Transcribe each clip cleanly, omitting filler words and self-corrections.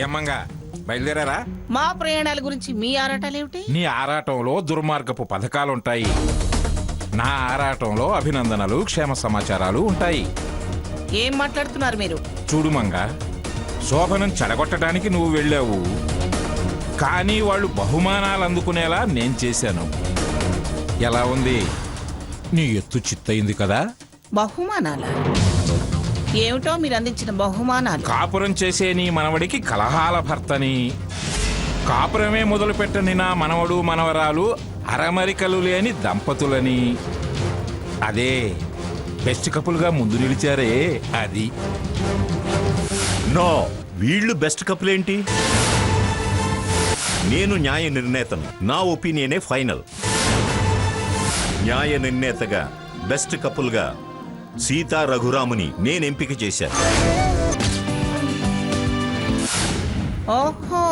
ఏమంగా బయలుదేరారా? మా ప్రయాణాల గురించి మీ ఆరాటాలేమిటి? నీ ఆరాటంలో దుర్మార్గపు పథకాలుంటాయి, నా ఆరాటంలో అభినందనలు క్షేమ సమాచారాలు ఉంటాయి. ఏం మాట్లాడుతున్నారు మీరు? చూడు మంగా, శోభనం చెడగొట్టడానికి నువ్వు వెళ్ళావు, కానీ వాళ్ళు బహుమానాలు అందుకునేలా నేను చేశాను. ఎలా ఉంది? నీ ఎత్తు చిత్తయింది కదా? బహుమానాలా? ఏమిటో మీరు అందించిన బహుమానాలు? కాపురం చేసే నీ మనవడికి కలహాల భర్తని, కాపురమే మొదలు పెట్టని నా మనవడు మనవరాలు అరమరికలు లేని దంపతులని, అదే బెస్ట్ కపుల్గా ముందు నిలిచారే అది. నో, వీళ్ళు బెస్ట్ కపుల్ ఏంటి? నేను న్యాయ నిర్ణేతను, నా ఒపీనియనే ఫైనల్. న్యాయ నిర్ణేతగా బెస్ట్ కపుల్గా సీతా రఘురాముని నేను ఎంపిక చేశాను. ఓహో,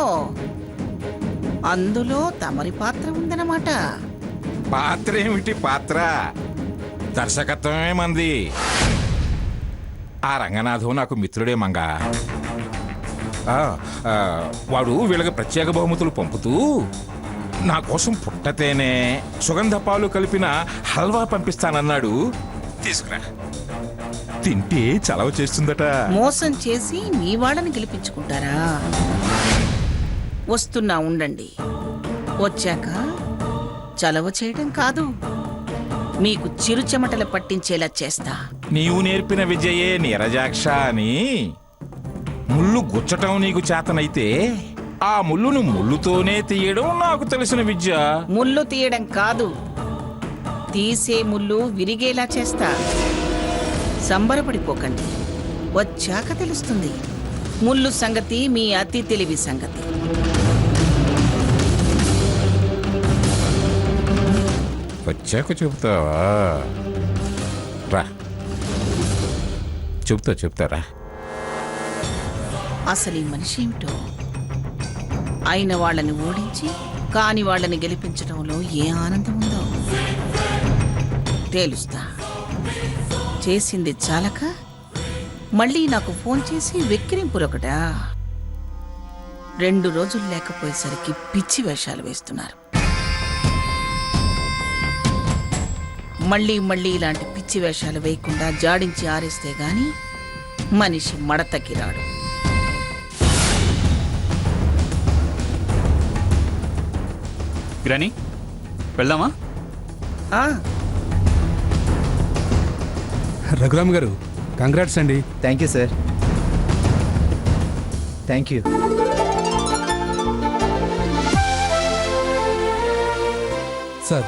అందులో తమరి పాత్ర ఉందన్నమాట. పాత్ర ఏమిటి పాత్ర? దర్శకత్వమే మంది. ఆ రంగనాథం నాకు మిత్రుడే మంగా. వాడు వీళ్ళకి ప్రత్యేక బహుమతులు పంపుతూ నా కోసం పుట్టతేనే సుగంధ పాలు కలిపిన హల్వా పంపిస్తానన్నాడు. తీసుకురా, తింటే చలవ చేస్తుందట. మోసం చేసి మీ వాళ్ళని గెలిపించుకుంటారా? వస్తున్నా, ఉండండి. వచ్చాక చలవ చేయడం కాదు, మీకు చిరుచెమటలు పట్టించేలా చేస్తా. నీవు నేర్పిన విద్యయే నీరజాక్ష అని ముళ్ళు గుచ్చటం నీకు చేతనైతే ఆ ముళ్ళును ముళ్ళుతోనే తీయడం నాకు తెలిసిన విద్య. ముళ్ళు తీయడం కాదు, తీసే ముళ్ళు విరిగేలా చేస్తా. సంబరపడిపోకండి, వచ్చాక తెలుస్తుంది ముళ్ళు సంగతి, మీ అతి తెలివి సంగతి. వచ్చాక చెబుతావా? రా, చెప్తారా. అసలు ఈ మనిషి ఏమిటో, అయిన వాళ్ళని ఓడించి కాని వాళ్ళని గెలిపించడంలో ఏ ఆనందం ఉందో తేలుస్తా. చేసింది చాలక మళ్ళీ నాకు ఫోన్ చేసి వెక్కిరింపులొకటా? 2 రోజులు లేకపోయేసరికి పిచ్చి వేషాలు వేస్తున్నారు. మళ్ళీ ఇలాంటి పిచ్చి వేషాలు వేయకుండా జాడించి ఆరేస్తే గాని మనిషి మడతకి రాడు. గ్రాని, వెళ్దామా? రఘురామ్ గారు, కంగ్రాట్స్ అండి. Thank you sir. Thank you. Sir,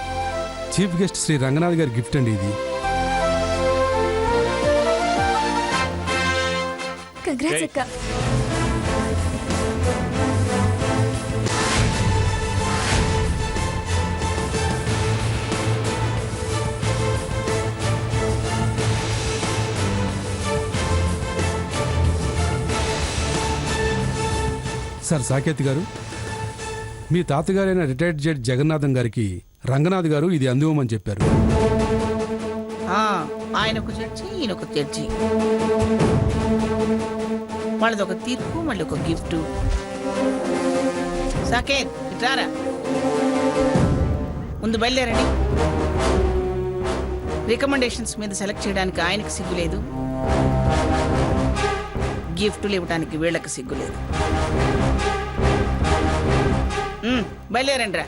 chief guest Shri Ranganath గారి గిఫ్ట్ అండి ఇది. కంగ్రాట్స్ అక్క. సార్ సాకేత్ గారు, మీ తాతగారైన రిటైర్డ్ జడ్జ్ జగన్నాథం గారికి రంగనాథ్ గారు ఇది అందివ్వమని చెప్పారు. ఆయనొక జడ్జి, ఈయనొక జడ్జి. వాళ్ళదొక తీర్పు, మళ్ళీ ఒక గిఫ్ట్. సాకేత్, ఇట్లారా, ముందు బయలుదేరండి. రికమెండేషన్స్ మీద సెలెక్ట్ చేయడానికి ఆయనకి సిగ్గులేదు, గిఫ్టులు ఇవ్వడానికి వీళ్ళకి సిగ్గులేదు. బయలుదేరండి రా.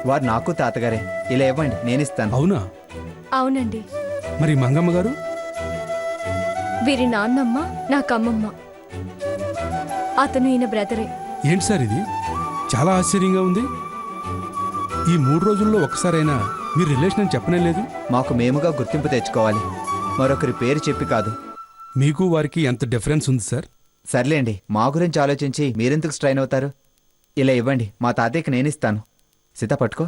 వారు నాకు తాతగారే. ఇలా ఇవ్వండి, నేను ఇస్తాను. అవునా? అవునండి. మరి మంగమ్మ గారు? వీరి నాన్నమ్మ నాకమ్మమ్మ. అతను ఈయన బ్రదరే. ఏంటి సార్ ఇది? చాలా ఆశ్చర్యంగా ఉంది. ఈ 3 రోజుల్లో ఒక్కసారైనా మీరు రిలేషన్ అని చెప్పనే లేదు. మాకు మేముగా గుర్తింపు తెచ్చుకోవాలి, మరొకరి పేరు చెప్పి కాదు. మీకు వారికి ఎంత డిఫరెన్స్ ఉంది సార్? సర్లేండి, మా గురించి ఆలోచించి మీరెందుకు స్ట్రైన్ అవుతారు? ఇలా ఇవ్వండి, మా తాతయ్యకి నేను ఇస్తాను. సీత పట్టుకో.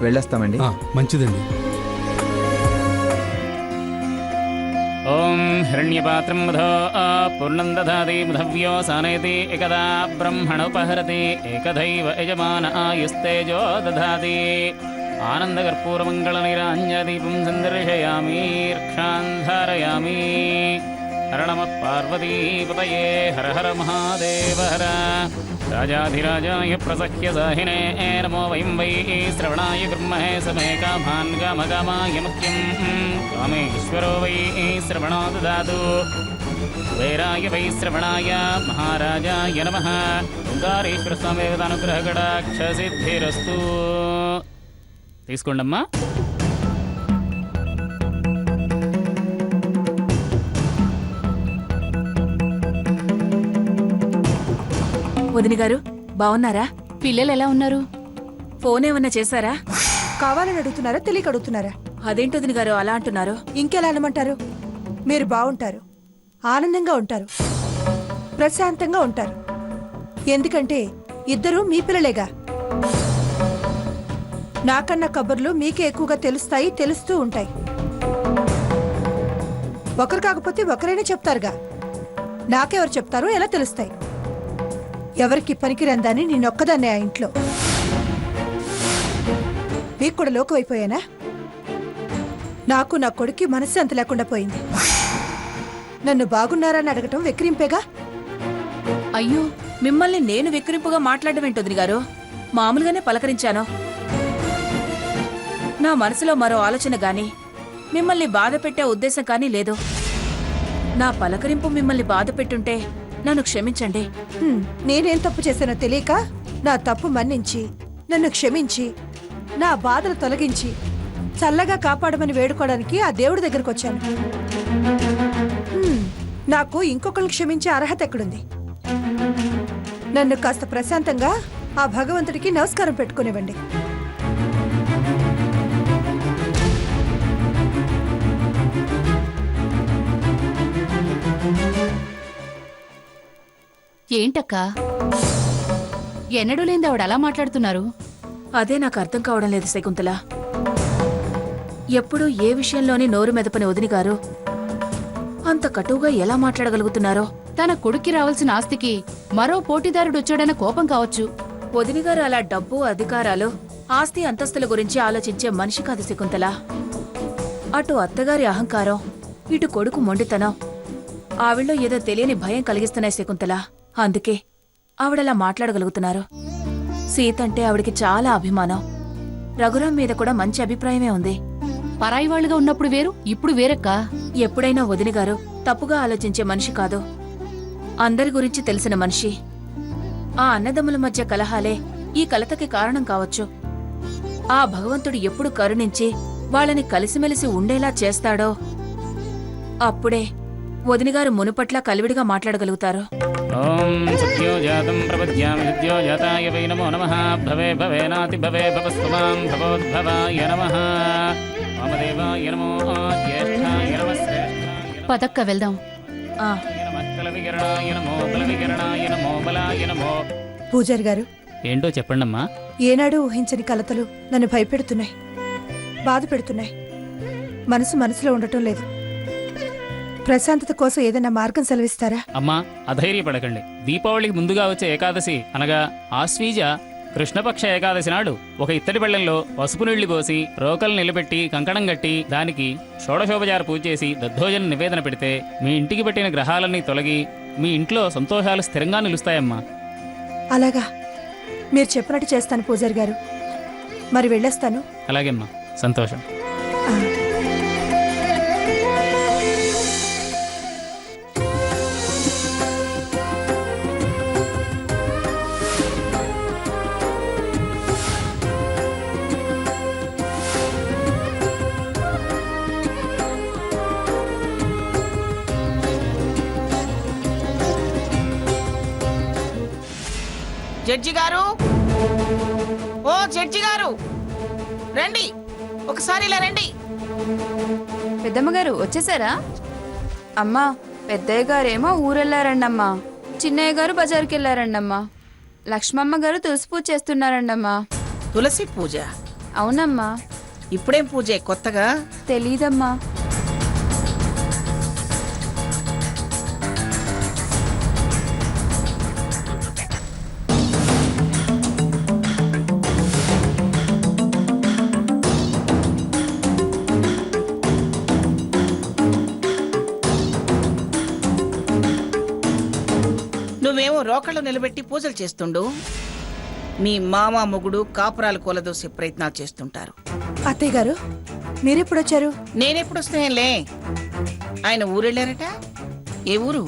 వెళ్ళొస్తామండి. మంచిదండి. ఓం హిరణ్యపాత్రం మధో పూర్ణం దధాతి మధవ్యో సానయతి ఏకదా బ్రహ్మణోపహరతి ఏకదైవ యజమాన ఆయుస్తేజో దధాతి. ఆనందకర్పూరమంగళనిరాంజదీపం సందర్శయామి క్షాంధారయామి. హర నమః పార్వతీపతయే హర హర మహాదేవ హర. రాజాధిరాజాయ ప్రసహ్య సాహినే నమో వయం వై శ్రవణాయ కుర్మహే సమే కామాన్ కామకామాయ ముఖ్యం. కామేశ్వరో వై శ్రవణో దదాతు. వైరాయ వై శ్రవణాయ మహారాజాయ నమః. ఓంకారేశ్వర స్వామి అనుగ్రహ కటాక్ష సిద్ధిరస్తు. తీసుకోండమ్మా. వదిన గారు బాగున్నారా? పిల్లలు ఎలా ఉన్నారు? ఫోన్ ఏమన్నా చేశారా? కావాలని అడుగుతున్నారా తెలియక అడుగుతున్నారా? అదేంటి వదిన గారు అలా అంటున్నారు? ఇంకెలా అనమంటారు? మీరు బాగుంటారు, ఆనందంగా ఉంటారు, ప్రశాంతంగా ఉంటారు. ఎందుకంటే ఇద్దరూ మీ పిల్లలేగా. నాకన్నా కబుర్లు మీకే ఎక్కువగా తెలుస్తాయి, తెలుస్తూ ఉంటాయి. ఒకరు కాకపోతే ఒకరైనా చెప్తారుగా. నాకెవరు చెప్తారో ఎలా తెలుస్తాయి? ఎవరికి పనికిరందని నేనొక్కదాన్నే ఆ ఇంట్లో. మీకు కూడా లోకమైపోయానా? నాకు నా కొడుక్కి మనశ్శాంతి లేకుండా పోయింది. నన్ను బాగున్నారని అడగటం వెక్కిరింపేగా. అయ్యో, మిమ్మల్ని నేను వెక్కిరింపుగా మాట్లాడడం ఏంటి వదిన గారు? మామూలుగానే పలకరించాను. నా మనసులో మరో ఆలోచన గాని మిమ్మల్ని బాధ పెట్టే ఉద్దేశం కానీ లేదు. నా పలకరింపు మిమ్మల్ని బాధ పెట్టుంటే నన్ను క్షమించండి. నేనేం తప్పు చేశానో తెలియక నా తప్పు మన్నించి నన్ను క్షమించి నా బాధలు తొలగించి చల్లగా కాపాడమని వేడుకోవడానికి ఆ దేవుడి దగ్గరకు వచ్చాను. నాకు ఇంకొకరిని క్షమించే అర్హత ఎక్కడుంది? నన్ను కాస్త ప్రశాంతంగా ఆ భగవంతుడికి నమస్కారం పెట్టుకునివ్వండి. ఏంటక్కా, ఎన్నడూ లేని ఆవిడ అలా మాట్లాడుతున్నారు? అదే నాకు అర్థం కావడం లేదు శకుంతల. ఎప్పుడూ ఏ విషయంలోని నోరు మెదపని వదిన గారు అంత కటువుగా ఎలా మాట్లాడగలుగుతున్నారో. తన కొడుక్కి రావాల్సిన ఆస్తికి మరో పోటీదారుడు వచ్చాడన్న కోపం కావచ్చు. వదిన గారు అలా డబ్బు, అధికారాలు, ఆస్తి అంతస్తుల గురించి ఆలోచించే మనిషి కాదు శకుంతల. అటు అత్తగారి అహంకారం, ఇటు కొడుకు మొండితనం ఆవిడలో ఏదో తెలియని భయం కలిగిస్తున్నాయి శకుంతల. అందుకే ఆవిడలా మాట్లాడగలుగుతున్నారు. సీత అంటే ఆవిడికి చాలా అభిమానం. రఘురాం మీద కూడా మంచి అభిప్రాయమే ఉంది. పరాయి వాళ్ళుగా ఉన్నప్పుడు వేరు, ఇప్పుడు వేరక్కా. ఎప్పుడైనా వదిన గారు తప్పుగా ఆలోచించే మనిషి కాదు, అందరి గురించి తెలిసిన మనిషి. ఆ అన్నదమ్ముల మధ్య కలహాలే ఈ కలతకి కారణం కావచ్చు. ఆ భగవంతుడు ఎప్పుడు కరుణించి వాళ్ళని కలిసిమెలిసి ఉండేలా చేస్తాడో అప్పుడే వదినగారు మునుపట్ల కలివిడిగా మాట్లాడగలుగుతారు. ఓం సత్యోజాతం ప్రపద్యామి సత్యోజాతాయ వై నమో నమః. భవే భవేనాతి భవే భవస్వమాం భవోద్భవాయ నమః. వామదేవాయ నమో జ్యేష్ఠాయ నమః శ్రేష్ఠాయ పదక్క వెళ్దాం. నమః బలవికరణాయ నమో బలవికరణాయ నమో బలాయ నమో. పూజారి గారు, ఏంటో చెప్పండమ్మా. ఏనాడు ఊహించని కలతలు నన్ను భయపెడుతున్నాయి, బాధ పెడుతున్నాయి. మనసులో ఉండటం లేదు. ప్రశాంతత కోసం ఏదైనా మార్గం సెలవిస్తారా? అమ్మా, అధైర్యపడకండి. దీపావళికి ముందుగా వచ్చే ఏకాదశి అనగా ఆశ్వీజ కృష్ణపక్ష ఏకాదశి నాడు ఒక ఇత్తడి బెల్లంలో పసుపు నీళ్లు పోసి రోకలు నిలబెట్టి కంకణం కట్టి దానికి షోడశోపచార పూజ చేసి దద్దోజన నివేదన పెడితే మీ ఇంటికి పెట్టిన గ్రహాలన్నీ తొలగి మీ ఇంట్లో సంతోషాలు స్థిరంగా నిలుస్తాయమ్మా. అలాగా, మీరు చెప్పినట్టు చేస్తాను పూజారి గారు. మరి వెళ్ళేస్తాను. అలాగేమ్మా, సంతోషం. జడ్జి గారు, ఓ జడ్జి గారు, రండి, ఒకసారి ఇలా రండి. పెద్దమ్మగారు వచ్చేసారా? అమ్మా, పెద్దయ్య గారేమో ఊరెళ్ళారండమ్మా, చిన్నయ్య గారు బజార్కి వెళ్ళారండమ్మా, లక్ష్మమ్మ గారు తులసి పూజ చేస్తున్నారండమ్మా. తులసి పూజ? అవునమ్మా. ఇప్పుడేం పూజే కొత్తగా? తెలీదమ్మా. నువ్వేమో రోకళ్ళు నిలబెట్టి పూజలు చేస్తుండు, మీ మామ మొగుడు కాపురాలు కూలదోసే ప్రయత్నాలు చేస్తుంటారు. అత్తయ్య గారు మీరెప్పుడొచ్చారు? నేనెప్పుడొస్తానులే. ఆయన ఊరెళ్ళారట. ఏ ఊరు?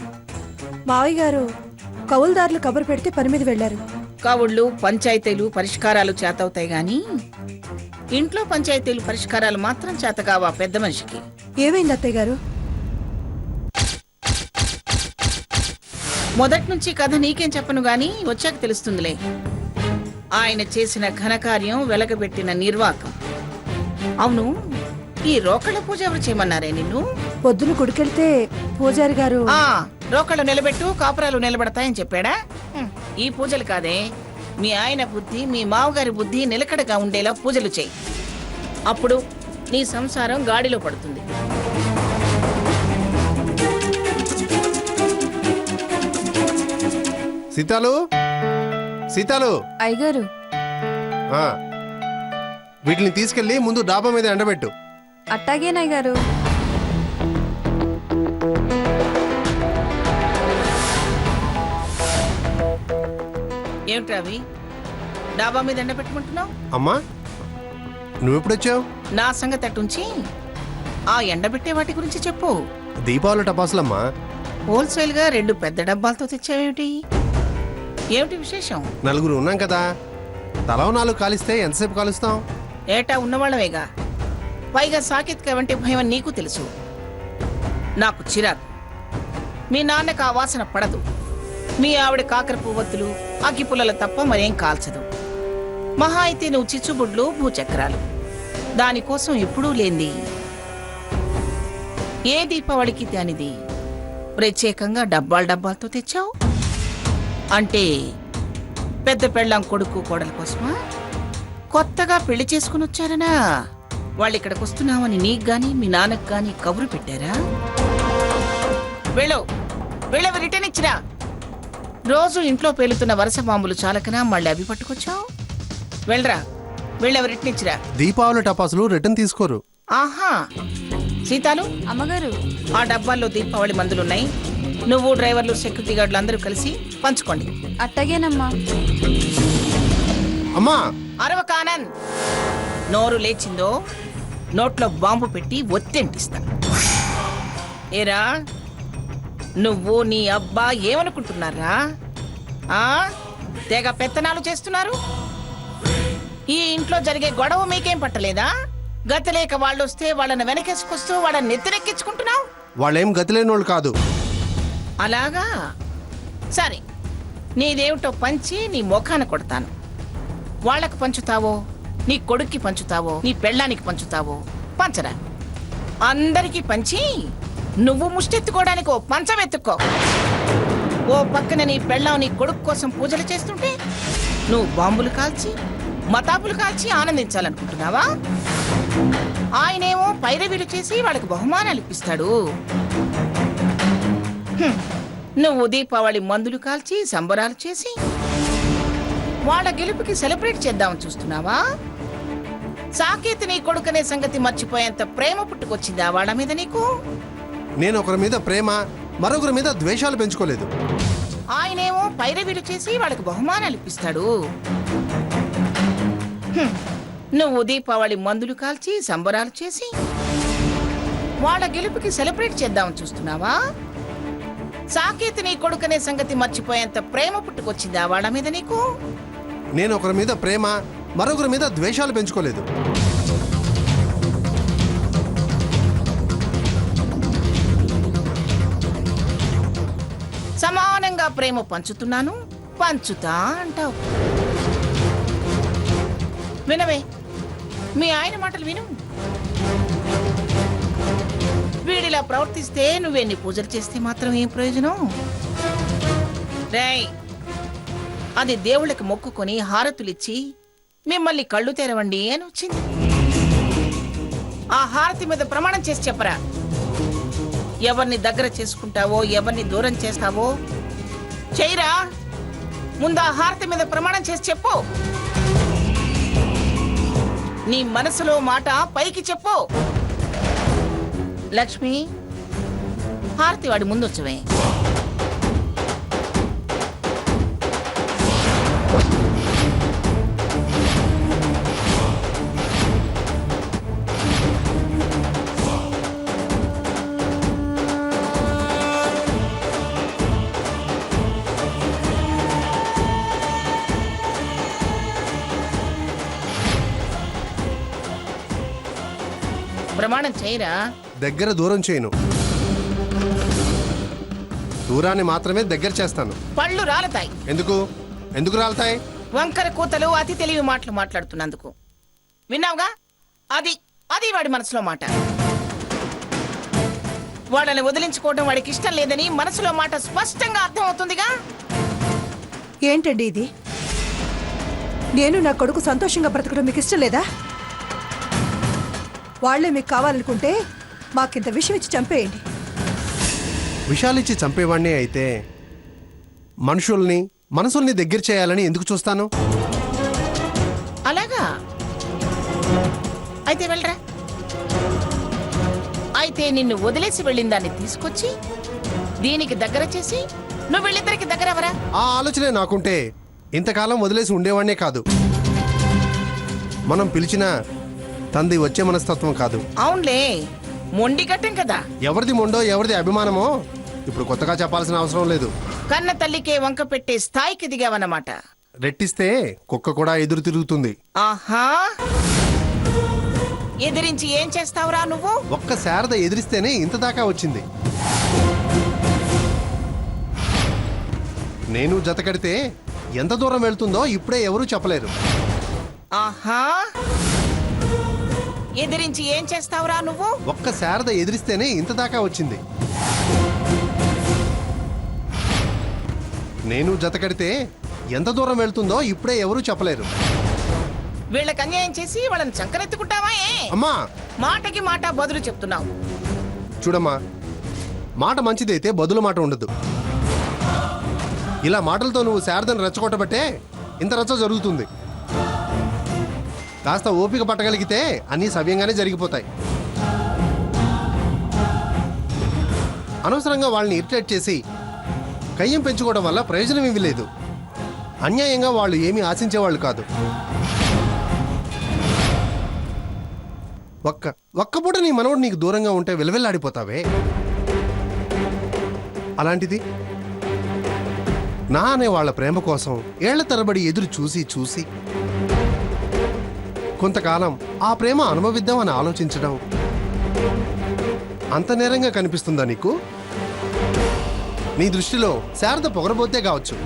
మావయ్య గారు కౌలుదారులు కబురు పెడితే పని మీద వెళ్లారు. కావుళ్ళు పంచాయతీలు పరిష్కారాలు చేతవుతాయి గాని ఇంట్లో పంచాయతీలు పరిష్కారాలు మాత్రం చేతకావా పెద్ద మనిషికి. ఏమైంది అత్తయ్య గారు? మొదటి నుంచి కథ నీకేం చెప్పను గాని వచ్చాక తెలుస్తుందిలే. ఆయన చేసిన ఘనకార్యం వెలగబెట్టిన నిర్వాకం. అవును, ఈ రోకళ్ళ పూజ ఎవరు చేయమన్నారే నిన్ను? పొద్దున గుడికెళ్తే పూజారి గారు రోకళ్ళు నిలబెట్టు కాపురాలు నిలబడతాయని చెప్పాడా? ఈ పూజలు కాదే, మీ ఆయన బుద్ధి మీ మావగారి బుద్ధి నిలకడగా ఉండేలా పూజలు చేయి. అప్పుడు నీ సంసారం గాడిలో పడుతుంది. సీతాలు, సీతాలు. అయ్యగారు, వీటిని తీసుకెళ్లి ముందు డాబా మీద ఎండబెట్టు. అట్టాగేనయ్యగారు. ఏమిటి అవి డాబా మీద ఎండబెట్టుకుంటున్నావు? అమ్మా, నువ్వెప్పుడొచ్చావు? నా సంగతి అటుంచి ఆ ఎండబెట్టే వాటి గురించి చెప్పు. దీపావళి టపాసులమ్మా. హోల్సేల్ గా 2 పెద్ద డబ్బాలతో తెచ్చావేమిటి? ఏమిటి విశేషం? నలుగురు ఉన్నాం కదా, తలా 4 కాలిస్తే ఎంతసేపు కాలుస్తాం? ఏటా ఉన్నవాళ్ళమేగా. పైగా సాకేత్ వంటి భయం నీకు తెలుసు. నాకు చిరాకు. మీ నాన్నకు ఆ వాసన పడదు. మీ ఆవిడ కాకర పువ్వొత్తులు అగ్గిపుల్లలు తప్ప మరేం కాల్చదు. మహా అయితే నువ్వు చిచ్చుబుడ్లు భూచక్రాలు. దానికోసం ఎప్పుడూ లేంది. ఏ దీపావళికి దానిది ప్రత్యేకంగా డబ్బాలతో తెచ్చావు అంటే పెద్ద పెళ్ళాం కొడుకు కోడల కోసమా? కొత్తగా పెళ్లి చేసుకుని వచ్చారనా? వాళ్ళు ఇక్కడికి వస్తున్నామని నీకు గాని మీ నాన్నకు గాని కబురు పెట్టారా? వెళ్ళవి రిటర్న్ ఇచ్చిరా. రోజు ఇంట్లో పేలుతున్న వరుస బాంబులు చాలకనా మళ్ళీ అవి పట్టుకొచ్చావు? వెళ్ళవి రిటర్న్ ఇచ్చిరా. దీపావళి టపాసులు రిటర్న్ తీసుకోరు. ఆహా, సీతాలు అమ్మగారు, ఆ డబ్బాల్లో దీపావళి మందులున్నాయి. నువ్వు డ్రైవర్లు సెక్యూరిటీ గార్డులు అందరూ కలిసి పంచుకోండి. అట్టాగేనమ్మా. అమ్మా, అరవకానంద్, నోరు లేచిందో నోట్లో బాంబు పెట్టి ఒత్తెంటిస్తా. ఏరా, నువ్వు నీ అబ్బా ఏమనుకుంటున్నారా? తెగ పెత్తనాలు చేస్తున్నారు. ఈ ఇంట్లో జరిగే గొడవ మీకేం పట్టలేదా? గతిలేక వాళ్ళు వస్తే వాళ్ళని వెనకేసుకొస్తూ వాళ్ళని నెత్తినెక్కించుకుంటున్నావు. వాళ్ళేం గతిలేనోళ్ళు కాదు. అలాగా? సరే, నీదేమిటో పంచి నీ ముఖాన కొడతాను. వాళ్ళకు పంచుతావో, నీ కొడుక్కి పంచుతావో, నీ పెళ్ళానికి పంచుతావో పంచరా. అందరికీ పంచి నువ్వు ముష్టెత్తుకోవడానికి ఓ పంచం ఎత్తుక్కో. ఓ పక్కన నీ పెళ్ళాం నీ కొడుకు కోసం పూజలు చేస్తుంటే నువ్వు బాంబులు కాల్చి మతాబులు కాల్చి ఆనందించాలనుకుంటున్నావా? ఆయనేమో పైరవీలు చేసి వాళ్ళకి బహుమానాలు ఇప్పిస్తాడు. నువ్వు దీపావళి మందులు కాల్చి సంబరాలు చేసి వాళ్ళ గెలుపుకి సెలబ్రేట్ చేద్దామని చూస్తున్నావా? సాకేత్ నీ కొడుకనే సంగతి మర్చిపోయేంత ప్రేమ పుట్టుకొచ్చిందా వాళ్ళ మీద నీకు? నేను ఒకరి మీద ప్రేమ, మరొకరి మీద ద్వేషాలు పెంచుకోలేదు. ఆయనేమో పైరవీలు చేసి వాళ్ళకి బహుమానాలు ఇప్పిస్తాడు. నువ్వు దీపావళి మందులు కాల్చి సంబరాలు చేసి వాళ్ళ గెలుపుకి సెలబ్రేట్ చేద్దామని చూస్తున్నావా? సాకేత్ నీ కొడుకనే సంగతి మర్చిపోయేంత ప్రేమ పుట్టుకొచ్చిందా వాళ్ళ మీద నీకు? నేను ఒకరి మీద ప్రేమ, మరొకరి మీద ద్వేషాలు పెంచుకోలేదు. సమానంగా ప్రేమ పంచుతున్నాను, పంచుతా అంటావు. వినవే, మీ ఆయన మాటలు విను. వీడిలా ప్రవర్తిస్తే నువ్వెన్ని పూజలు చేస్తే మాత్రం ఏం ప్రయోజనం? రేయ్, అది దేవుళ్ళకి మొక్కుకొని హారతులిచ్చి మిమ్మల్ని కళ్ళు తెరవండి అని వచ్చింది. ఆ హారతి మీద ప్రమాణం చేసి చెప్పరా, ఎవరిని దగ్గర చేసుకుంటావో ఎవరిని దూరం చేస్తావో చెయ్యరా. ముందు ఆ హారతి మీద ప్రమాణం చేసి చెప్పు. నీ మనసులో మాట పైకి చెప్పు. లక్ష్మి, హారతి వాడి ముందొచ్చవే. ప్రమాణం చేయరా. దగ్గర దూరం చేయను, దూరాన్ని మాత్రమే దగ్గర చేస్తాను. పళ్ళు రాలతాయి. ఎందుకు ఎందుకు రాలతాయి? వంకర కూతలు అతి తెలివి మాటలు మాట్లాడుతున్నందుకు. విన్నావుగా, అది అది వాడి మనసులో మాట. వాళ్ళని వదిలించుకోవడం వాడికి ఇష్టం లేదని మనసులో మాట స్పష్టంగా అర్థమవుతుందిగా. ఏంటండి ఇది? నేను నా కొడుకు సంతోషంగా బ్రతకడం మీకు ఇష్టం లేదా? వాళ్లే మీకు కావాలనుకుంటే మాకింత విషయం ఇచ్చి చంపేయండి. విషాలిచ్చి చంపేవాణ్ణే అయితే మనుషుల్ని మనసుల్ని దగ్గర చేయాలని ఎందుకు చూస్తాను? అలాగా, అయితే వెళ్ళరా. అయితే నిన్ను వదిలేసి వెళ్ళిన దాన్ని తీసుకొచ్చి దీనికి దగ్గర చేసి నువ్వు వెళ్ళిద్దరికి దగ్గర అవరా. ఆ ఆలోచనే నాకుంటే ఇంతకాలం వదిలేసి ఉండేవాణ్ణే కాదు. మనం పిలిచిన తంది వచ్చే మనస్తత్వం కాదు. అవునులే, మొండి గట్టం కదా. ఎవరిది మొండో ఎవరిది అభిమానమో ఇప్పుడు కొత్తగా చెప్పాల్సిన అవసరం లేదు. కన్న తల్లికే వంక పెట్టే స్థాయికి దిగావన్నమాట. రెట్టిస్తే కుక్క కూడా ఎదురు తిరుగుతుంది. ఆహా, ఎదిరించి ఏం చేస్తావురా నువ్వు? ఒక్క శారద ఎదిరిస్తేనే ఇంత దాకా వచ్చింది. నేను జత కడితే ఎంత దూరం వెళ్తుందో ఇప్పుడే ఎవరూ చెప్పలేరు. ఆహా, ఎదిరించి ఏం చేస్తావురా నువ్వు? ఒక్క శారద ఎదిరిస్తేనే ఇంత దాకా వచ్చింది. నేను జత కడితే ఎంత దూరం వెళ్తుందో ఇప్పుడే ఎవరూ చెప్పలేరు. వీళ్ళకి అన్యాయం చేసి వాళ్ళని చంకరెత్తుకుంటావా? అమ్మా, మాటకి మాట బదులు చెప్తున్నావు. చూడమ్మా, మాట మంచిదైతే బదులు మాట ఉండదు. ఇలా మాటలతో నువ్వు శారదను రెచ్చగొట్టబట్టే ఇంత రచ్చ జరుగుతుంది. కాస్త ఓపిక పట్టగలిగితే అన్నీ సవ్యంగానే జరిగిపోతాయి. అనవసరంగా వాళ్ళని ఇరిటేట్ చేసి కయ్యం పెంచుకోవడం వల్ల ప్రయోజనం ఏమీ లేదు. అన్యాయంగా వాళ్ళు ఏమీ ఆశించేవాళ్ళు కాదు. ఒక్క పూట నీ మనవడు నీకు దూరంగా ఉంటే విలవిల్లాడిపోతావే. అలాంటిది నా అనే వాళ్ళ ప్రేమ కోసం ఏళ్ల తరబడి ఎదురు చూసి చూసి కొంతకాలం ఆ ప్రేమ అనుభవిద్దామని ఆలోచించడం అంత నేరంగా కనిపిస్తుందా నీకు? నీ దృష్టిలో శారద పొగరబోతే కావచ్చు,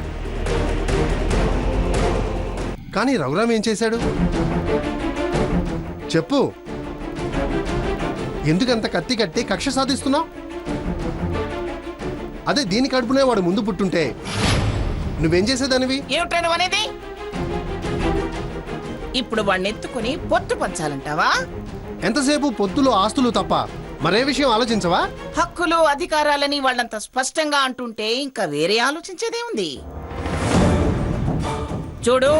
కానీ రఘురామ్ ఏం చేశాడు చెప్పు? ఎందుకంత కత్తి కట్టి కక్ష సాధిస్తున్నావు? అదే దీని కడుపునే వాడు ముందు పుట్టుంటే నువ్వేం చేసేదానివి? ఏమిటాను అనేది? ఇప్పుడు వాడిని ఎత్తుకుని పొత్తు పంచాలంటావా? ఎంతసేపు పొత్తులు ఆస్తులు తప్ప మరే విషయం ఆలోచించవా? హక్కులు అధికారాలని వాళ్ళంత స్పష్టంగా అంటుంటే ఇంకా వేరే ఆలోచించేదే ఉంది. చూడు,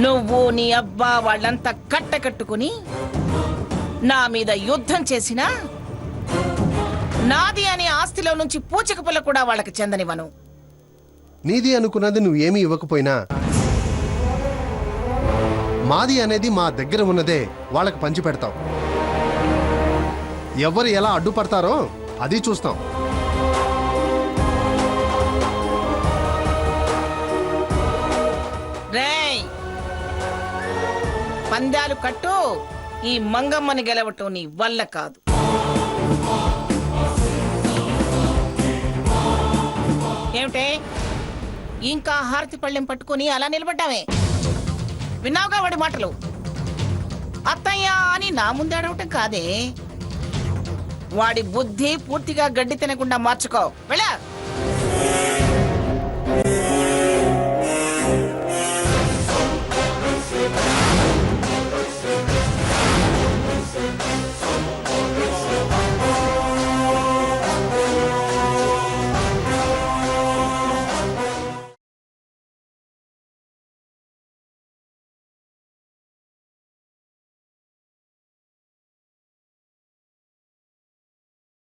నువ్వు నీ అబ్బా వాళ్ళంతా కట్టకట్టుకుని నా మీద యుద్ధం చేసినా నాది అనే ఆస్తిలో నుంచి పూచక పుల్ల కూడా వాళ్ళకి చెందనివ్వను. నీది అనుకున్నది నువ్వేమీ ఇవ్వకపోయినా మాది అనేది మా దగ్గర ఉన్నదే వాళ్ళకి పంచి పెడతాం. ఎవరు ఎలా అడ్డుపడతారో అది చూస్తాం. రేయ్, పందాలు కట్టు. ఈ మంగమ్మని గెలవటం నీ వల్ల కాదు. ఏమిటే ఇంకా హారతి పళ్ళెం పట్టుకొని అలా నిలబడ్డావే? విన్నావుగా వాడి మాటలు. అత్తయ్య అని నా ముందు అడవటం కాదే. వాడి బుద్ధి పూర్తిగా గడ్డి తినకుండా మార్చుకో. వెళ్ళా.